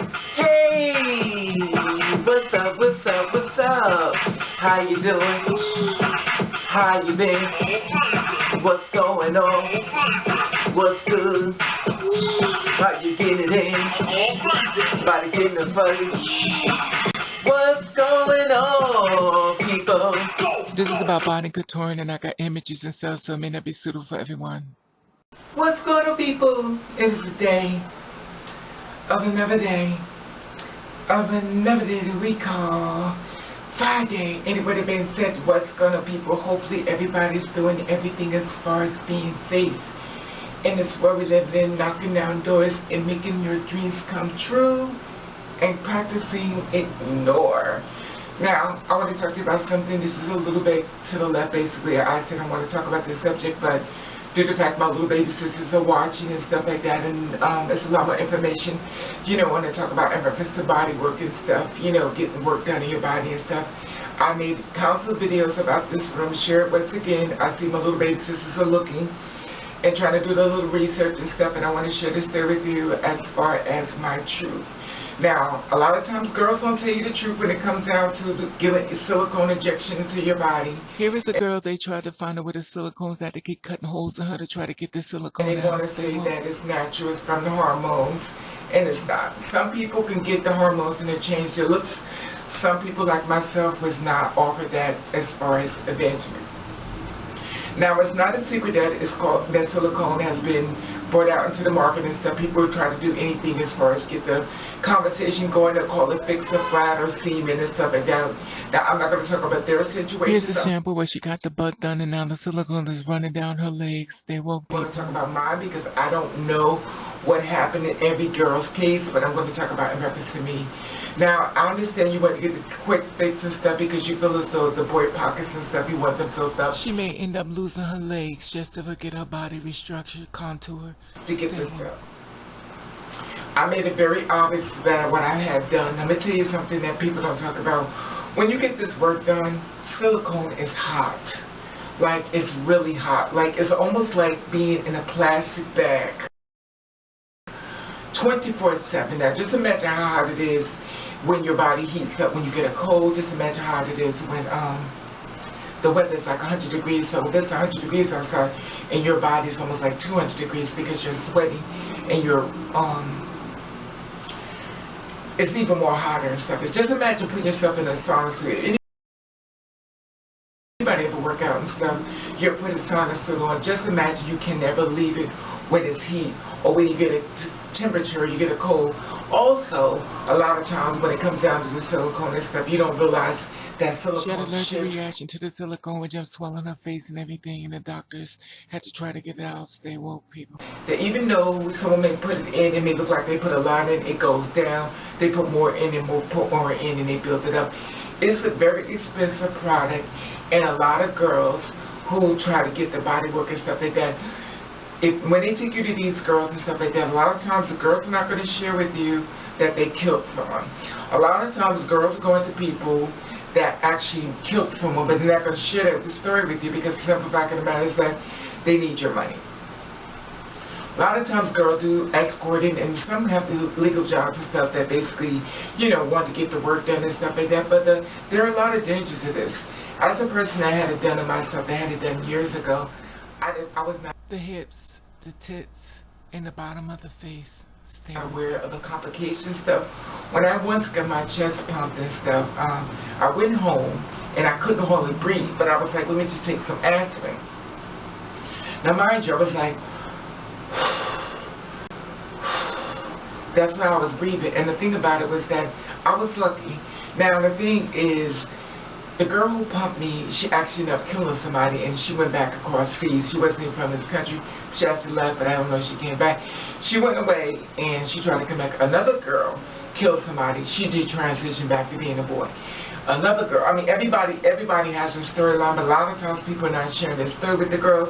Hey, what's up, what's up, what's up? How you doing? How you been? What's going on? What's good? How you getting it in? Body getting it funny? What's going on, people? This is about body contouring, and I got images and stuff, so it may not be suitable for everyone. What's going on, people? It's the day of another day that we call Friday. Anybody been said what's going on, people? Hopefully everybody's doing everything as far as being safe. And it's where we live in, knocking down doors and making your dreams come true and practicing ignore. Now, I want to talk to you about something. This is a little bit to the left, basically. I said I want to talk about this subject, but due to the fact my little baby sisters are watching and stuff like that, and it's a lot more information, when I talk about in reference to body work and stuff, getting work done in your body and stuff. I made countless videos about this room, share it once again. I see my little baby sisters are looking and trying to do the little research and stuff, and I want to share this there with you as far as my truth. Now, a lot of times girls don't tell you the truth when it comes down to giving a silicone injection into your body. Here is a girl, they tried to find her with the silicones at. They keep cutting holes in her to try to get the And silicone they want out. to say that it's natural, it's from the hormones, and it's not. Some people can get the hormones and it change their looks. Some people, like myself, was not offered that as far as advancement. Now, it's not a secret that that silicone has been brought out into the market and stuff. People try to do anything as far as get the conversation going. They'll call it fix or flat or semen and stuff like that. Now, I'm not going to talk about their situation. Here's the shampoo where she got the butt done, and now the silicone is running down her legs. They woke I'm going people. to talk about mine because I don't know what happened in every girl's case, but I'm going to talk about in reference to me. Now, I understand you want to get the quick fix and stuff because you feel as though the boy pockets and stuff, you want them filled up. She may end up losing her legs just to get her body restructured, contour. To get this up. I made it very obvious that what I had done. Let me tell you something that people don't talk about. When you get this work done, silicone is hot. Like, it's really hot. Like, it's almost like being in a plastic bag 24/7. Now, just imagine how hot it is when your body heats up, when you get a cold. Just imagine how hot it is when the weather is like 100 degrees. So if it's 100 degrees outside and your body is almost like 200 degrees because you're sweating and you're it's even more hotter and stuff. It's just imagine putting yourself in a sauna suit. Anybody ever work out and stuff, you're putting a sauna suit on. Just imagine you can never leave it when it's heat or when you get a temperature, you get a cold. Also, a lot of times when it comes down to the silicone and stuff, you don't realize that silicone. She had an allergic reaction to the silicone, with just swelling her face and everything, and the doctors had to try to get it out. So they woke people. That even though someone may put it in, it may look like they put a lot in, it goes down. They put more in and put more in, and they build it up. It's a very expensive product, and a lot of girls who try to get the body work and stuff like that, when they take you to these girls and stuff like that, a lot of times the girls are not going to share with you that they killed someone. A lot of times girls are going to people that actually killed someone, but they're not going to share the story with you because the simple fact of the matter is that they need your money. A lot of times girls do escorting, and some have legal jobs and stuff that basically, want to get the work done and stuff like that, but there are a lot of dangers to this. As a person that had it done to myself, that had it done years ago, I was not The hips, the tits, and the bottom of the face. Stay aware of the complication stuff. When I once got my chest pumped and stuff, I went home and I couldn't hardly breathe, but I was like, let me just take some aspirin. Now mind you, I was like, that's why I was breathing. And the thing about it was that I was lucky. Now the thing is, the girl who pumped me, she actually ended up killing somebody, and she went back across seas. She wasn't even from this country. She actually left, but I don't know if she came back. She went away, and she tried to come back. Another girl killed somebody. She did transition back to being a boy. Another girl, I mean, everybody has a storyline, but a lot of times people are not sharing their story with the girls.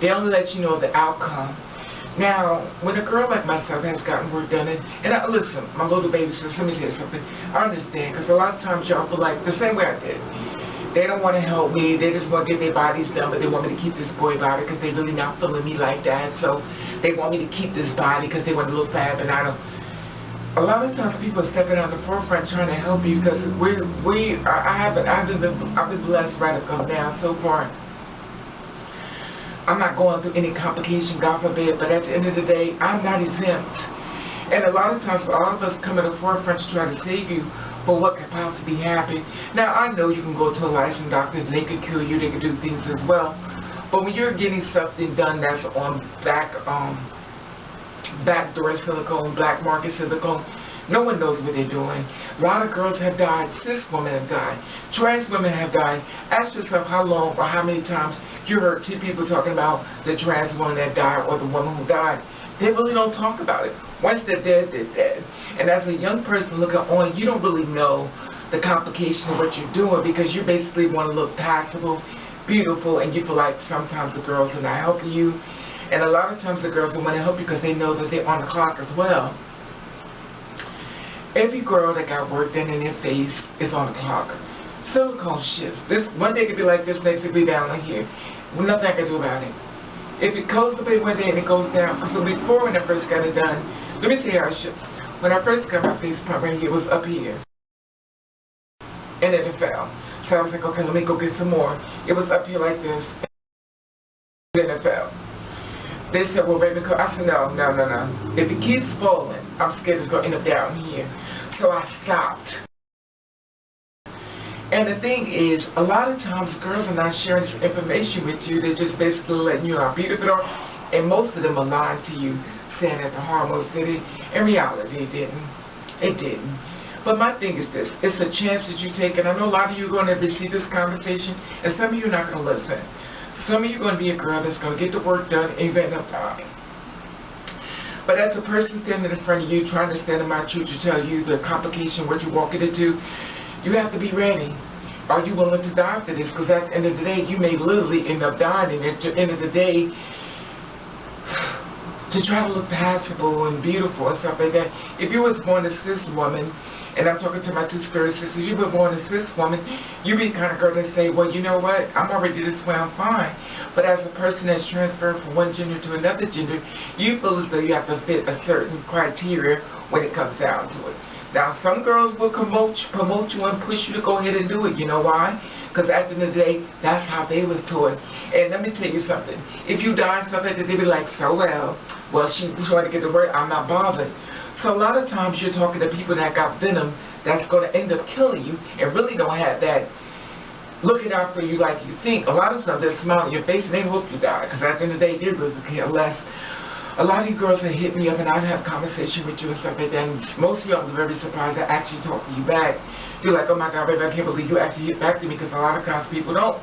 They only let you know the outcome. Now, when a girl like myself has gotten work done, and listen, my little baby says, let me tell you something. I understand, because a lot of times y'all feel like the same way I did. They don't want to help me. They just want to get their bodies done, but they want me to keep this boy body because they're really not feeling me like that. So they want me to keep this body because they want to look fab, and I don't. a lot of times people are stepping on the forefront trying to help you because I've been blessed right up down so far. I'm not going through any complication, God forbid, but at the end of the day, I'm not exempt. And a lot of times, a lot of us come at the forefront to try to save you for what could possibly happen. Now, I know you can go to a licensed doctor and they can kill you, they can do things as well. But when you're getting something done that's on backdoor silicone, black market silicone, no one knows what they're doing. A lot of girls have died, cis women have died, trans women have died. Ask yourself how long or how many times you heard two people talking about the trans woman that died or the woman who died. They really don't talk about it. Once they're dead, they're dead. And as a young person looking on, you don't really know the complication of what you're doing because you basically want to look passable, beautiful, and you feel like sometimes the girls are not helping you. And a lot of times the girls don't want to help you because they know that they're on the clock as well. Every girl that got work done in their face is on the clock. Silicone shifts. This one day it could be like this, next it could be down like here. Well, nothing I can do about it. If it goes up one day and it goes down, so before when I first got it done, let me see how it shifts. When I first got my face pump right here, it was up here. And then it fell. So I was like, okay, let me go get some more. It was up here like this. And then it fell. They said, well, baby, I said, no. If it keeps falling, I'm scared it's going to end up down here. So I stopped. And the thing is, a lot of times girls are not sharing this information with you. They're just basically letting you know how beautiful they are. And most of them are lying to you, saying that the hormones did it. In reality, it didn't. It didn't. But my thing is this. It's a chance that you take. And I know a lot of you are going to receive this conversation. And some of you are not going to listen. Some of you are going to be a girl that's going to get the work done and you're going to end up dying. But as a person standing in front of you, trying to stand in my truth to tell you the complication, what you're walking into, you have to be ready. Are you willing to die for this? Because at the end of the day, you may literally end up dying. And at the end of the day, to try to look passable and beautiful and stuff like that, if you was born a cis woman, and I'm talking to my two spirit sisters, you were born a cis woman, you'd be the kind of girl that say, well, you know what, I'm already this way, I'm fine. But as a person that's transferred from one gender to another gender, you feel as though you have to fit a certain criteria when it comes down to it. Now, some girls will promote you and push you to go ahead and do it. You know why? Because at the end of the day, that's how they was taught. And let me tell you something. If you die and stuff like that, they be like, so well, she's trying to get the word, I'm not bothered. So a lot of times you're talking to people that got venom that's going to end up killing you and really don't have that looking out for you like you think. A lot of times they're smiling in your face and they hope you die. Because at the end of the day, they really care less. A lot of you girls that hit me up and I'd have conversation with you and stuff like that, and most of you I'm very surprised I actually talk to you back. You're like, oh my God, baby, I can't believe you actually hit back to me, because a lot of times people don't.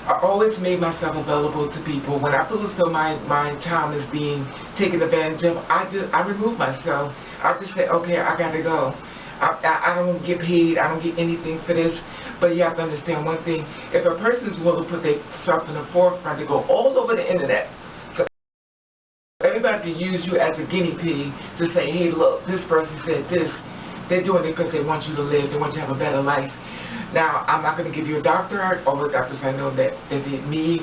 I always made myself available to people. When I feel as though my time is being taken advantage of, I remove myself. I just say, okay, I gotta go. I don't get paid, I don't get anything for this. But you have to understand one thing. If a person's willing to put themselves in the forefront to go all over the internet, everybody can use you as a guinea pig to say, hey, look, this person said this. They're doing it because they want you to live. They want you to have a better life. Now, I'm not going to give you a doctorate. All the doctors I know that did me,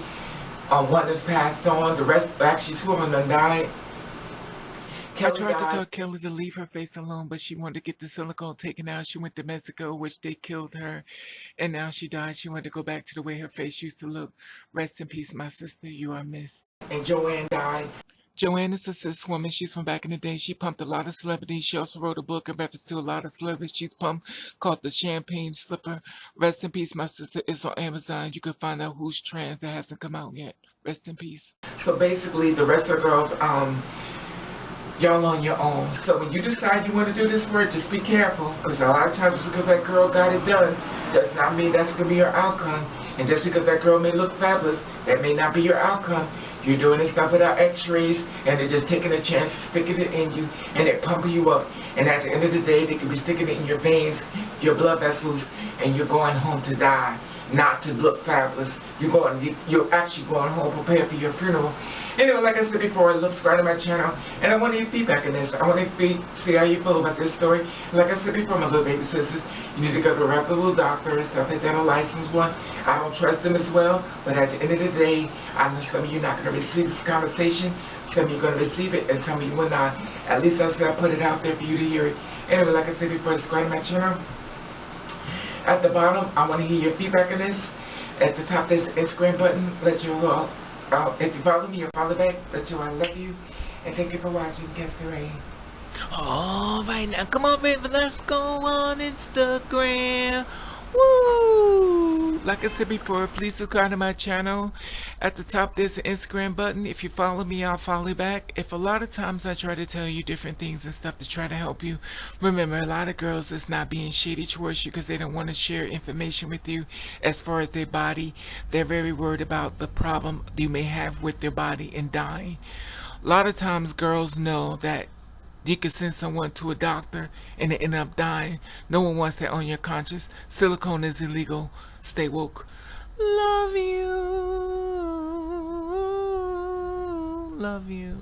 one has passed on. The rest, actually, two of them done died. I tried to tell Kelly to leave her face alone, but she wanted to get the silicone taken out. She went to Mexico, which they killed her, and now she died. She wanted to go back to the way her face used to look. Rest in peace, my sister. You are missed. And Joanne died. Joanne is a cis woman. She's from back in the day. She pumped a lot of celebrities. She also wrote a book in reference to a lot of celebrities she's pumped called The Champagne Slipper. Rest in peace, my sister. It's on Amazon. You can find out who's trans that hasn't come out yet. Rest in peace. So basically, the rest of the girls, y'all on your own. So when you decide you want to do this work, just be careful. Because a lot of times just because that girl got it done, does not mean that's going to be your outcome. And just because that girl may look fabulous, that may not be your outcome. You're doing this stuff without x-rays, and they're just taking a chance, sticking it in you, and they're pumping you up. And at the end of the day, they could be sticking it in your veins, your blood vessels, and you're going home to die, not to look fabulous. You're actually going home prepared for your funeral. Anyway, like I said before, subscribe to my channel, and I want your feedback on this. I want to see how you feel about this story. And like I said before, my little baby sisters, you need to go to a reputable doctor and stuff like that, a licensed one. I don't trust them as well, but at the end of the day, I know some of you are not going to receive this conversation, Tell me you're going to receive it and tell me you will not. At least I said I put it out there for you to hear it. Anyway, like I said before, subscribe to my channel. At the bottom, I want to hear your feedback on this. At the top, there's the Instagram button. Let you all, if you follow me or follow back, let you all love you. And thank you for watching. Catch the rain. Alright, now come on, baby, let's go on Instagram. Woo! Like I said before, please subscribe to my channel. At the top, there's an Instagram button. If you follow me, I'll follow you back. If a lot of times I try to tell you different things and stuff to try to help you, remember, a lot of girls is not being shady towards you because they don't want to share information with you as far as their body. They're very worried about the problem you may have with their body and dying. A lot of times girls know that you can send someone to a doctor and they end up dying. No one wants that on your conscience. Silicone is illegal. Stay woke. Love you. Love you.